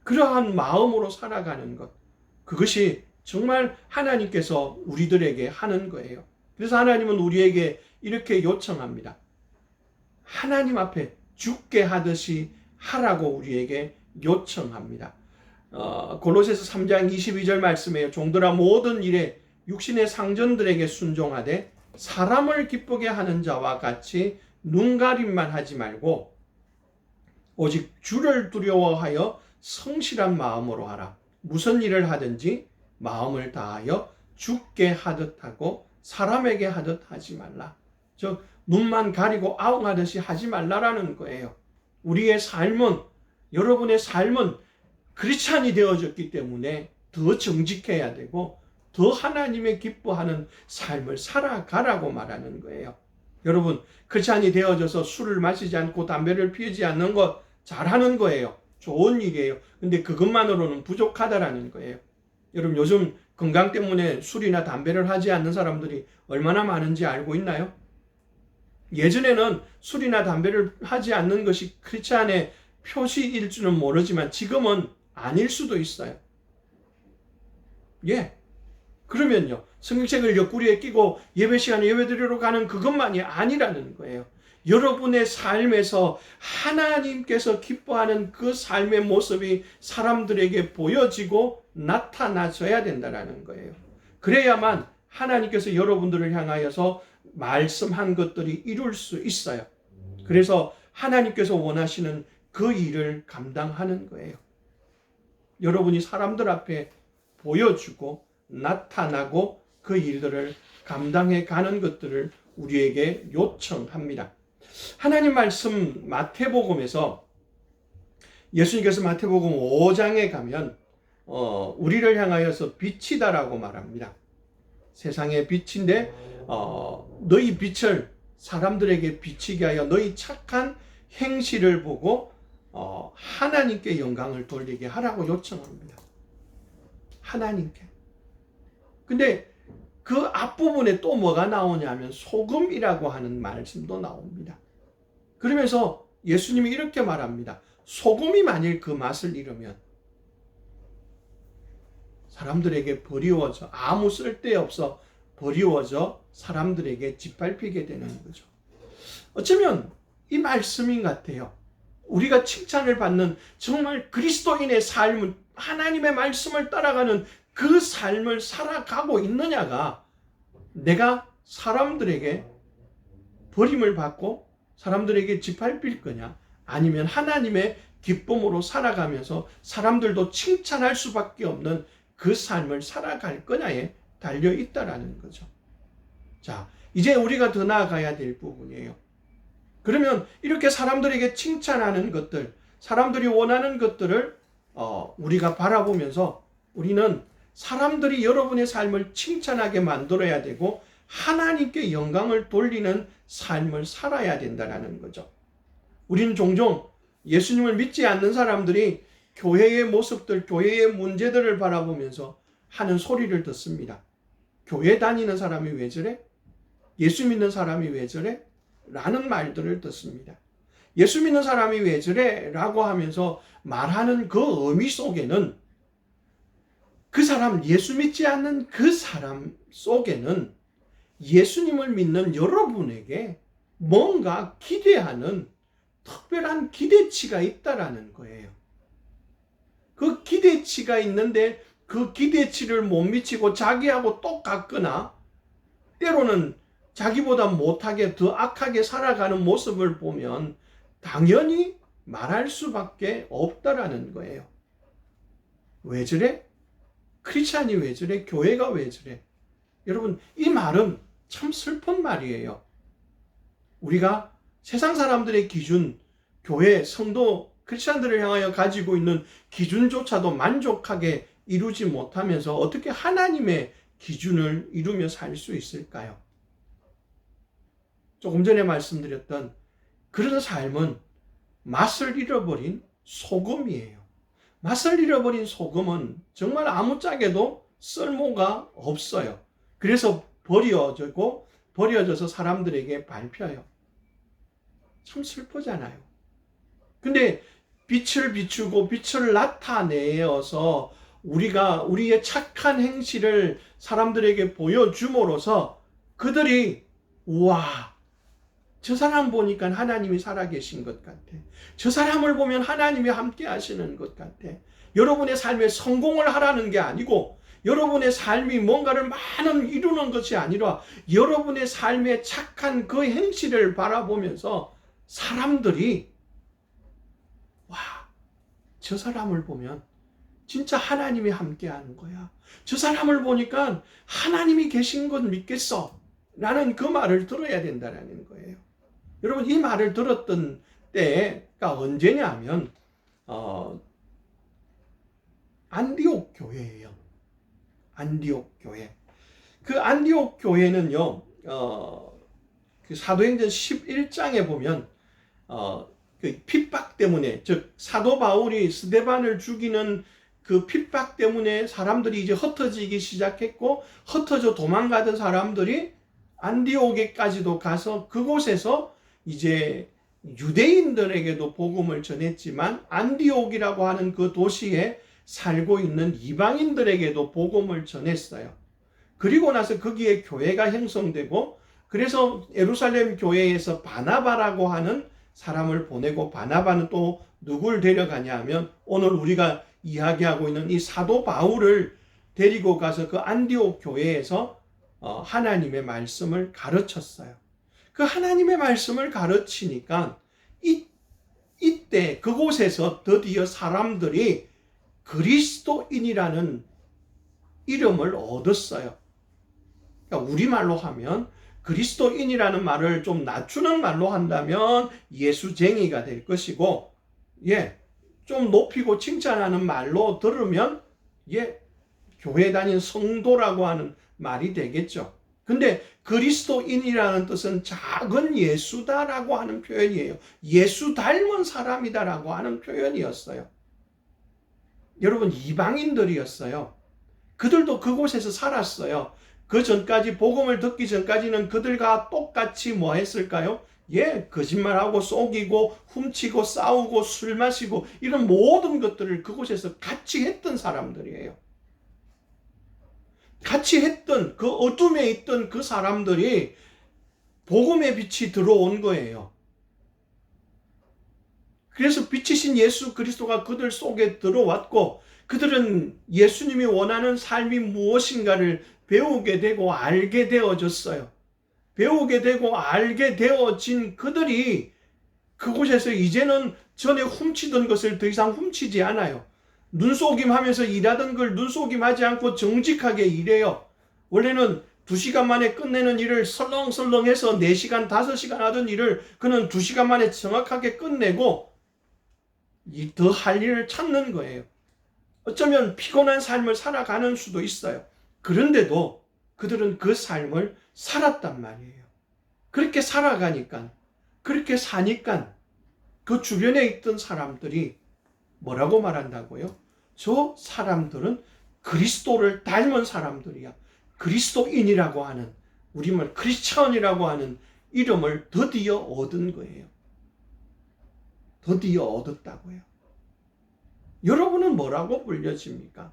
그러한 마음으로 살아가는 것, 그것이 정말 하나님께서 우리들에게 하는 거예요. 그래서 하나님은 우리에게 이렇게 요청합니다. 하나님 앞에 죽게 하듯이 하라고 우리에게 요청합니다. 골로새서 3장 22절 말씀에요. 종들아 모든 일에 육신의 상전들에게 순종하되 사람을 기쁘게 하는 자와 같이 눈가림만 하지 말고 오직 주를 두려워하여 성실한 마음으로 하라. 무슨 일을 하든지 마음을 다하여 주께 하듯 하고 사람에게 하듯 하지 말라. 즉 눈만 가리고 아웅하듯이 하지 말라라는 거예요. 우리의 삶은, 여러분의 삶은 크리스찬이 되어졌기 때문에 더 정직해야 되고 더 하나님의 기뻐하는 삶을 살아가라고 말하는 거예요. 여러분, 크리스찬이 되어져서 술을 마시지 않고 담배를 피우지 않는 것 잘하는 거예요. 좋은 일이에요. 근데 그것만으로는 부족하다라는 거예요. 여러분, 요즘 건강 때문에 술이나 담배를 하지 않는 사람들이 얼마나 많은지 알고 있나요? 예전에는 술이나 담배를 하지 않는 것이 크리스찬의 표시일 줄은 모르지만 지금은 아닐 수도 있어요. 예. 그러면요, 성경책을 옆구리에 끼고 예배 시간에 예배드리러 가는 그것만이 아니라는 거예요. 여러분의 삶에서 하나님께서 기뻐하는 그 삶의 모습이 사람들에게 보여지고 나타나줘야 된다는 거예요. 그래야만 하나님께서 여러분들을 향하여서 말씀한 것들이 이룰 수 있어요. 그래서 하나님께서 원하시는 그 일을 감당하는 거예요. 여러분이 사람들 앞에 보여주고 나타나고 그 일들을 감당해 가는 것들을 우리에게 요청합니다. 하나님 말씀 마태복음에서 예수님께서 마태복음 5장에 가면 우리를 향하여서 빛이다라고 말합니다. 세상의 빛인데 너희 빛을 사람들에게 비치게 하여 너희 착한 행실을 보고 하나님께 영광을 돌리게 하라고 요청합니다. 하나님께. 근데 그 앞부분에 또 뭐가 나오냐면 소금이라고 하는 말씀도 나옵니다. 그러면서 예수님이 이렇게 말합니다. 소금이 만일 그 맛을 잃으면 사람들에게 버리워져 아무 쓸데없어 버리워져 사람들에게 짓밟히게 되는 거죠. 어쩌면 이 말씀인 것 같아요. 우리가 칭찬을 받는 정말 그리스도인의 삶은 하나님의 말씀을 따라가는 그 삶을 살아가고 있느냐가 내가 사람들에게 버림을 받고 사람들에게 짓밟힐 거냐, 아니면 하나님의 기쁨으로 살아가면서 사람들도 칭찬할 수밖에 없는 그 삶을 살아갈 거냐에 달려 있다라는 거죠. 자, 이제 우리가 더 나아가야 될 부분이에요. 그러면 이렇게 사람들에게 칭찬하는 것들, 사람들이 원하는 것들을 우리가 바라보면서 우리는 사람들이 여러분의 삶을 칭찬하게 만들어야 되고 하나님께 영광을 돌리는 삶을 살아야 된다는 거죠. 우리는 종종 예수님을 믿지 않는 사람들이 교회의 모습들, 교회의 문제들을 바라보면서 하는 소리를 듣습니다. 교회 다니는 사람이 왜 저래? 예수 믿는 사람이 왜 저래? 라는 말들을 듣습니다. 예수 믿는 사람이 왜 저래? 라고 하면서 말하는 그 의미 속에는 그 사람, 예수 믿지 않는 그 사람 속에는 예수님을 믿는 여러분에게 뭔가 기대하는 특별한 기대치가 있다라는 거예요. 그 기대치가 있는데 그 기대치를 못 미치고 자기하고 똑같거나 때로는 자기보다 못하게 더 악하게 살아가는 모습을 보면 당연히 말할 수밖에 없다라는 거예요. 왜 저래? 크리스찬이 왜 저래? 교회가 왜 저래? 여러분, 이 말은 참 슬픈 말이에요. 우리가 세상 사람들의 기준, 교회, 성도, 크리스찬들을 향하여 가지고 있는 기준조차도 만족하게 이루지 못하면서 어떻게 하나님의 기준을 이루며 살 수 있을까요? 조금 전에 말씀드렸던 그런 삶은 맛을 잃어버린 소금이에요. 맛을 잃어버린 소금은 정말 아무짝에도 쓸모가 없어요. 그래서 버려져서 사람들에게 밟혀요. 참 슬프잖아요. 근데 빛을 비추고 빛을 나타내어서 우리가 우리의 착한 행실을 사람들에게 보여줌으로써 그들이 우와, 저 사람 보니까 하나님이 살아계신 것 같아. 저 사람을 보면 하나님이 함께 하시는 것 같아. 여러분의 삶에 성공을 하라는 게 아니고 여러분의 삶이 뭔가를 많은 이루는 것이 아니라 여러분의 삶의 착한 그 행실을 바라보면서 사람들이 와, 저 사람을 보면 진짜 하나님이 함께 하는 거야. 저 사람을 보니까 하나님이 계신 건 믿겠어. 라는 그 말을 들어야 된다는 거예요. 여러분, 이 말을 들었던 때가 언제냐면 안디옥 교회예요. 안디옥 교회. 그 안디옥 교회는요, 그 사도행전 11장에 보면 그 핍박 때문에, 즉 사도 바울이 스데반을 죽이는 그 핍박 때문에 사람들이 이제 흩어지기 시작했고 흩어져 도망가던 사람들이 안디옥에까지도 가서 그곳에서 이제 유대인들에게도 복음을 전했지만 안디옥이라고 하는 그 도시에 살고 있는 이방인들에게도 복음을 전했어요. 그리고 나서 거기에 교회가 형성되고 그래서 예루살렘 교회에서 바나바라고 하는 사람을 보내고 바나바는 또 누굴 데려가냐 하면 오늘 우리가 이야기하고 있는 이 사도 바울을 데리고 가서 그 안디옥 교회에서 하나님의 말씀을 가르쳤어요. 그 하나님의 말씀을 가르치니까 이때 그곳에서 드디어 사람들이 그리스도인이라는 이름을 얻었어요. 그러니까 우리말로 하면 그리스도인이라는 말을 좀 낮추는 말로 한다면 예수쟁이가 될 것이고, 좀 높이고 칭찬하는 말로 들으면 교회 다닌 성도라고 하는 말이 되겠죠. 근데 그리스도인이라는 뜻은 작은 예수다라고 하는 표현이에요. 예수 닮은 사람이다라고 하는 표현이었어요. 여러분, 이방인들이었어요. 그들도 그곳에서 살았어요. 그 전까지, 복음을 듣기 전까지는 그들과 똑같이 뭐 했을까요? 거짓말하고 속이고 훔치고 싸우고 술 마시고 이런 모든 것들을 그곳에서 같이 했던 사람들이에요. 같이 했던 그 어둠에 있던 그 사람들이 복음의 빛이 들어온 거예요. 그래서 빛이신 예수 그리스도가 그들 속에 들어왔고 그들은 예수님이 원하는 삶이 무엇인가를 배우게 되고 알게 되어졌어요. 배우게 되고 알게 되어진 그들이 그곳에서 이제는 전에 훔치던 것을 더 이상 훔치지 않아요. 눈속임하면서 일하던 걸 눈속임하지 않고 정직하게 일해요. 원래는 2시간 만에 끝내는 일을 설렁설렁해서 4시간, 5시간 하던 일을 그는 2시간 만에 정확하게 끝내고 더 할 일을 찾는 거예요. 어쩌면 피곤한 삶을 살아가는 수도 있어요. 그런데도 그들은 그 삶을 살았단 말이에요. 그렇게 살아가니까, 그렇게 사니까 그 주변에 있던 사람들이 뭐라고 말한다고요? 저 사람들은 그리스도를 닮은 사람들이야. 그리스도인이라고 하는, 우리말 크리스천이라고 하는 이름을 드디어 얻은 거예요. 드디어 얻었다고요. 여러분은 뭐라고 불려집니까?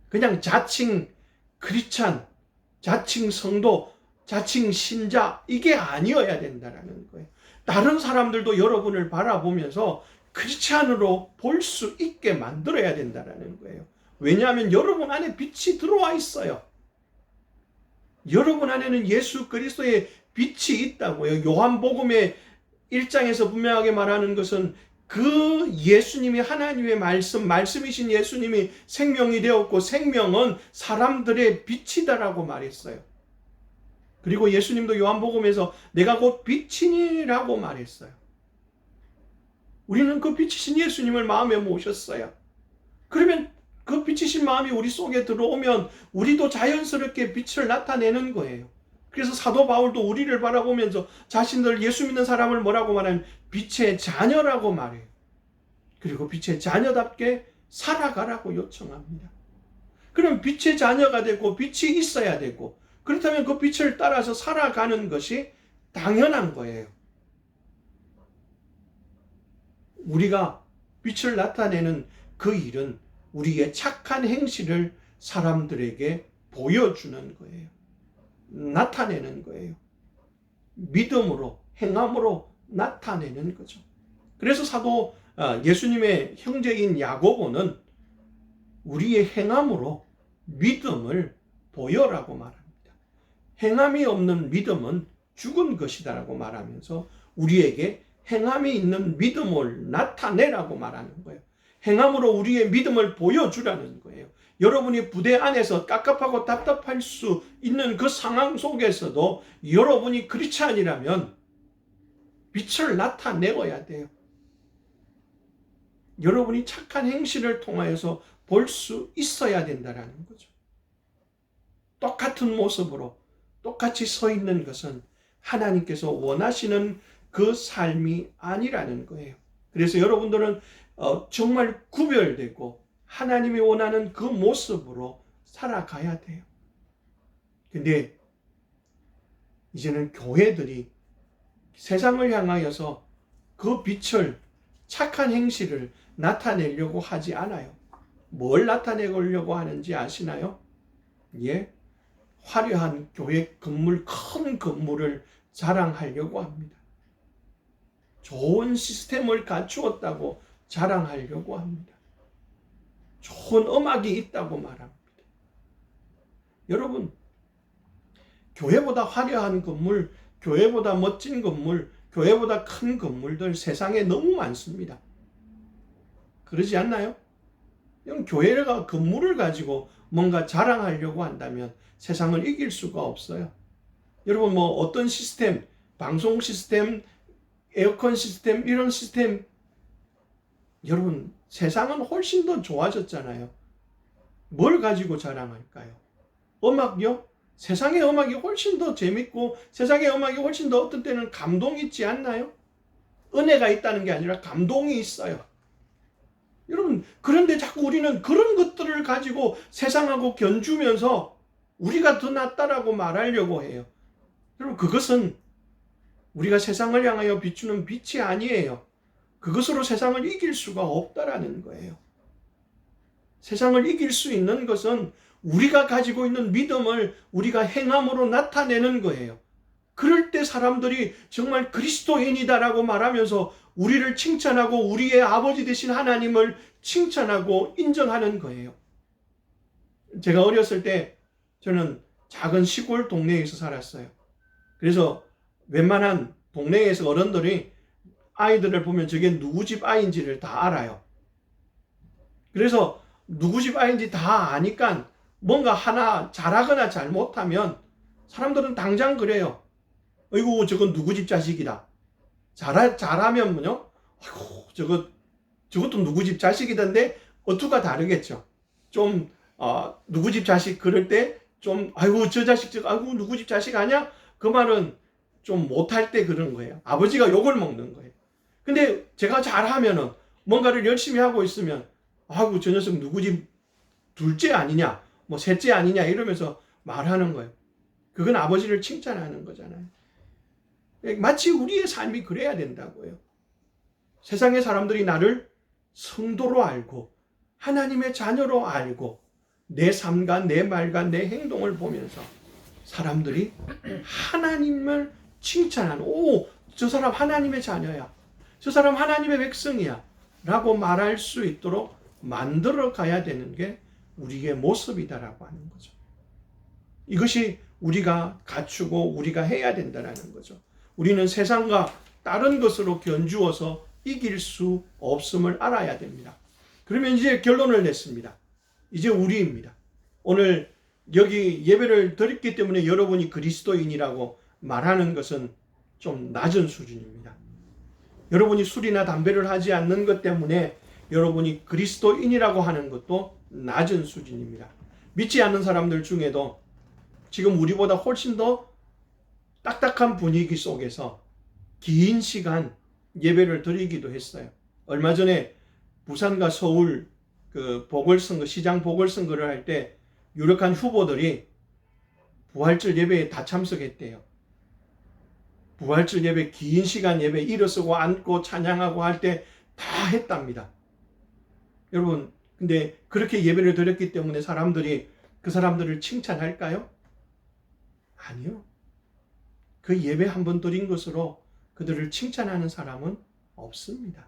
그냥 자칭 크리스찬, 자칭 성도, 자칭 신자, 이게 아니어야 된다는 거예요. 다른 사람들도 여러분을 바라보면서 크리스찬으로 볼 수 있게 만들어야 된다는 거예요. 왜냐하면 여러분 안에 빛이 들어와 있어요. 여러분 안에는 예수 그리스도의 빛이 있다고요. 요한복음의 1장에서 분명하게 말하는 것은 그 예수님이 하나님의 말씀이신 예수님이 생명이 되었고 생명은 사람들의 빛이다라고 말했어요. 그리고 예수님도 요한복음에서 내가 곧 빛이니라고 말했어요. 우리는 그 빛이신 예수님을 마음에 모셨어요. 그러면 그 빛이신 마음이 우리 속에 들어오면 우리도 자연스럽게 빛을 나타내는 거예요. 그래서 사도 바울도 우리를 바라보면서 자신들 예수 믿는 사람을 뭐라고 말하면 빛의 자녀라고 말해요. 그리고 빛의 자녀답게 살아가라고 요청합니다. 그럼 빛의 자녀가 되고 빛이 있어야 되고 그렇다면 그 빛을 따라서 살아가는 것이 당연한 거예요. 우리가 빛을 나타내는 그 일은 우리의 착한 행실을 사람들에게 보여주는 거예요. 나타내는 거예요. 믿음으로, 행함으로 나타내는 거죠. 그래서 사도 예수님의 형제인 야고보는 우리의 행함으로 믿음을 보여라고 말합니다. 행함이 없는 믿음은 죽은 것이다라고 말하면서 우리에게 행함이 있는 믿음을 나타내라고 말하는 거예요. 행함으로 우리의 믿음을 보여주라는 거예요. 여러분이 부대 안에서 깝깝하고 답답할 수 있는 그 상황 속에서도 여러분이 크리스찬이라면 빛을 나타내어야 돼요. 여러분이 착한 행실을 통하여서 볼 수 있어야 된다는 거죠. 똑같은 모습으로 똑같이 서 있는 것은 하나님께서 원하시는 그 삶이 아니라는 거예요. 그래서 여러분들은 정말 구별되고 하나님이 원하는 그 모습으로 살아가야 돼요. 근데 이제는 교회들이 세상을 향하여서 그 빛을, 착한 행실을 나타내려고 하지 않아요. 뭘 나타내려고 하는지 아시나요? 예, 화려한 교회 건물, 큰 건물을 자랑하려고 합니다. 좋은 시스템을 갖추었다고 자랑하려고 합니다. 좋은 음악이 있다고 말합니다. 여러분, 교회보다 화려한 건물, 교회보다 멋진 건물, 교회보다 큰 건물들 세상에 너무 많습니다. 그러지 않나요? 교회가 건물을 가지고 뭔가 자랑하려고 한다면 세상을 이길 수가 없어요. 여러분 뭐 어떤 시스템, 방송 시스템, 에어컨 시스템, 이런 시스템, 여러분 세상은 훨씬 더 좋아졌잖아요. 뭘 가지고 자랑할까요? 음악요? 세상의 음악이 훨씬 더 재밌고 세상의 음악이 훨씬 더 어떤 때는 감동이 있지 않나요? 은혜가 있다는 게 아니라 감동이 있어요. 여러분, 그런데 자꾸 우리는 그런 것들을 가지고 세상하고 견주면서 우리가 더 낫다라고 말하려고 해요. 여러분, 그것은 우리가 세상을 향하여 비추는 빛이 아니에요. 그것으로 세상을 이길 수가 없다라는 거예요. 세상을 이길 수 있는 것은 우리가 가지고 있는 믿음을 우리가 행함으로 나타내는 거예요. 그럴 때 사람들이 정말 그리스도인이다라고 말하면서 우리를 칭찬하고 우리의 아버지 되신 하나님을 칭찬하고 인정하는 거예요. 제가 어렸을 때 저는 작은 시골 동네에서 살았어요. 그래서 웬만한 동네에서 어른들이 아이들을 보면 저게 누구 집 아이인지를 다 알아요. 그래서 누구 집 아이인지 다 아니까 뭔가 하나 잘하거나 잘못하면 사람들은 당장 그래요. 어이구 저건 누구 집 자식이다. 잘하면 뭐요? 아이고 저거 저것도 누구 집 자식이던데 어투가 다르겠죠. 좀 누구 집 자식 그럴 때 좀 아이고 저 자식 아이고 누구 집 자식 아냐? 그 말은 좀 못할 때 그런 거예요. 아버지가 욕을 먹는 거예요. 근데 제가 잘하면은 뭔가를 열심히 하고 있으면 아이고 저 녀석 누구 집 둘째 아니냐? 뭐 셋째 아니냐? 이러면서 말하는 거예요. 그건 아버지를 칭찬하는 거잖아요. 마치 우리의 삶이 그래야 된다고요. 세상의 사람들이 나를 성도로 알고 하나님의 자녀로 알고 내 삶과 내 말과 내 행동을 보면서 사람들이 하나님을 칭찬하는, 오, 저 사람 하나님의 자녀야. 저 사람 하나님의 백성이야. 라고 말할 수 있도록 만들어 가야 되는 게 우리의 모습이다라고 하는 거죠. 이것이 우리가 갖추고 우리가 해야 된다는 거죠. 우리는 세상과 다른 것으로 견주어서 이길 수 없음을 알아야 됩니다. 그러면 이제 결론을 냈습니다. 이제 우리입니다. 오늘 여기 예배를 드렸기 때문에 여러분이 그리스도인이라고 말하는 것은 좀 낮은 수준입니다. 여러분이 술이나 담배를 하지 않는 것 때문에 여러분이 그리스도인이라고 하는 것도 낮은 수준입니다. 믿지 않는 사람들 중에도 지금 우리보다 훨씬 더 딱딱한 분위기 속에서 긴 시간 예배를 드리기도 했어요. 얼마 전에 부산과 서울 그 보궐선거, 시장 보궐선거를 할 때 유력한 후보들이 부활절 예배에 다 참석했대요. 부활절 예배, 긴 시간 예배, 일어서고 앉고 찬양하고 할 때 다 했답니다. 여러분, 근데 그렇게 예배를 드렸기 때문에 사람들이 그 사람들을 칭찬할까요? 아니요. 그 예배 한 번 드린 것으로 그들을 칭찬하는 사람은 없습니다.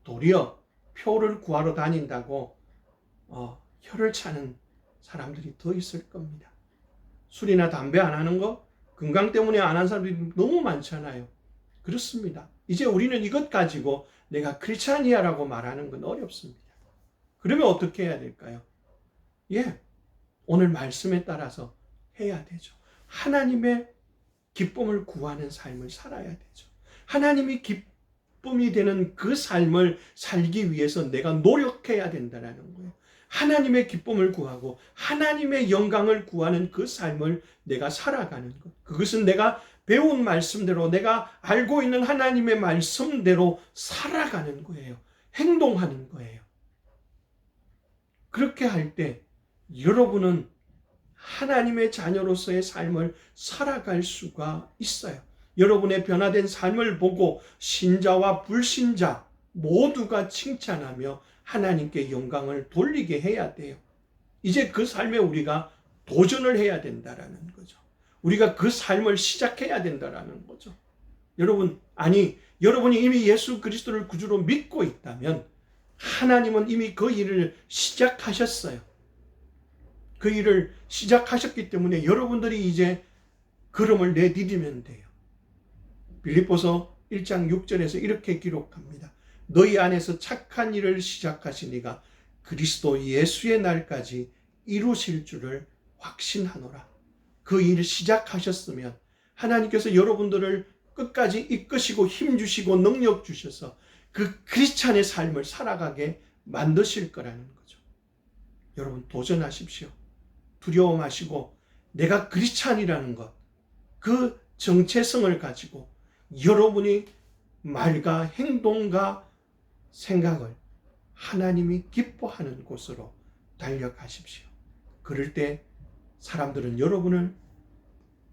도리어 표를 구하러 다닌다고 혀를 차는 사람들이 더 있을 겁니다. 술이나 담배 안 하는 거 건강 때문에 안 하는 사람들이 너무 많잖아요. 그렇습니다. 이제 우리는 이것 가지고 내가 크리스찬이야라고 말하는 건 어렵습니다. 그러면 어떻게 해야 될까요? 오늘 말씀에 따라서 해야 되죠. 하나님의 기쁨을 구하는 삶을 살아야 되죠. 하나님이 기쁨이 되는 그 삶을 살기 위해서 내가 노력해야 된다는 거예요. 하나님의 기쁨을 구하고 하나님의 영광을 구하는 그 삶을 내가 살아가는 것. 그것은 내가 배운 말씀대로 내가 알고 있는 하나님의 말씀대로 살아가는 거예요. 행동하는 거예요. 그렇게 할 때 여러분은 하나님의 자녀로서의 삶을 살아갈 수가 있어요. 여러분의 변화된 삶을 보고 신자와 불신자 모두가 칭찬하며 하나님께 영광을 돌리게 해야 돼요. 이제 그 삶에 우리가 도전을 해야 된다라는 거죠. 우리가 그 삶을 시작해야 된다라는 거죠. 여러분이 이미 예수 그리스도를 구주로 믿고 있다면 하나님은 이미 그 일을 시작하셨어요. 그 일을 시작하셨기 때문에 여러분들이 이제 걸음을 내디디면 돼요. 빌립보서 1장 6절에서 이렇게 기록합니다. 너희 안에서 착한 일을 시작하신 이가 그리스도 예수의 날까지 이루실 줄을 확신하노라. 그 일을 시작하셨으면 하나님께서 여러분들을 끝까지 이끄시고 힘주시고 능력 주셔서 그 크리스찬의 삶을 살아가게 만드실 거라는 거죠. 여러분 도전하십시오. 두려워 마시고 내가 크리스찬이라는 것, 그 정체성을 가지고 여러분이 말과 행동과 생각을 하나님이 기뻐하는 곳으로 달려가십시오. 그럴 때 사람들은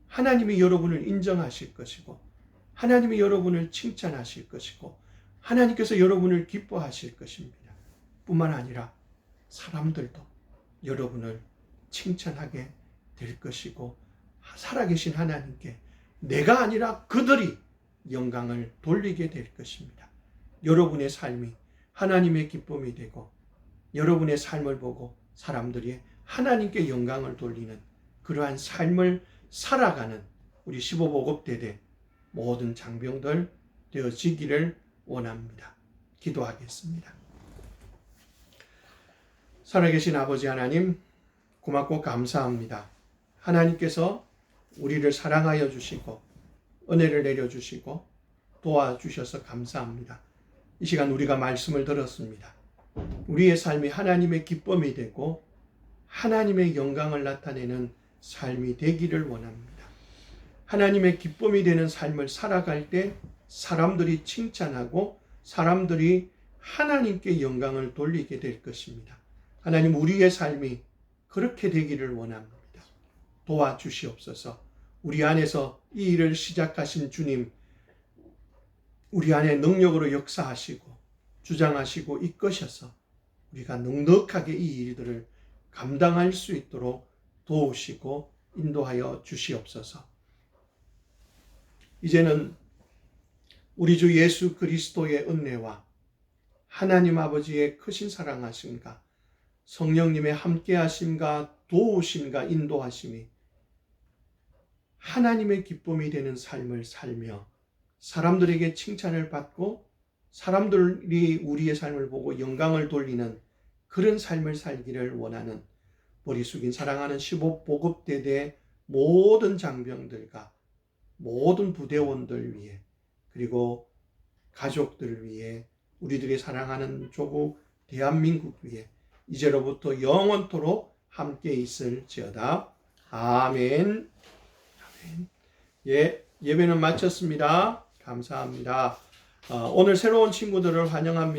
하나님이 여러분을 인정하실 것이고 하나님이 여러분을 칭찬하실 것이고 하나님께서 여러분을 기뻐하실 것입니다. 뿐만 아니라 사람들도 여러분을 칭찬하게 될 것이고 살아계신 하나님께 내가 아니라 그들이 영광을 돌리게 될 것입니다. 여러분의 삶이 하나님의 기쁨이 되고 여러분의 삶을 보고 사람들이 하나님께 영광을 돌리는 그러한 삶을 살아가는 우리 15보급대대 모든 장병들 되어지기를 원합니다. 기도하겠습니다. 살아계신 아버지 하나님, 고맙고 감사합니다. 하나님께서 우리를 사랑하여 주시고 은혜를 내려주시고 도와주셔서 감사합니다. 이 시간 우리가 말씀을 들었습니다. 우리의 삶이 하나님의 기쁨이 되고 하나님의 영광을 나타내는 삶이 되기를 원합니다. 하나님의 기쁨이 되는 삶을 살아갈 때 사람들이 칭찬하고 사람들이 하나님께 영광을 돌리게 될 것입니다. 하나님, 우리의 삶이 그렇게 되기를 원합니다. 도와주시옵소서. 우리 안에서 이 일을 시작하신 주님, 우리 안에 능력으로 역사하시고 주장하시고 이끄셔서 우리가 넉넉하게 이 일들을 감당할 수 있도록 도우시고 인도하여 주시옵소서. 이제는 우리 주 예수 그리스도의 은혜와 하나님 아버지의 크신 사랑하심과 성령님의 함께하심과 도우심과 인도하심이 하나님의 기쁨이 되는 삶을 살며 사람들에게 칭찬을 받고 사람들이 우리의 삶을 보고 영광을 돌리는 그런 삶을 살기를 원하는 머리 숙인 사랑하는 15보급대대 모든 장병들과 모든 부대원들 위해 그리고 가족들을 위해 우리들이 사랑하는 조국 대한민국 위해 이제로부터 영원토록 함께 있을지어다. 아멘. 아멘. 예배는 마쳤습니다. 감사합니다. 오늘 새로운 친구들을 환영합니다.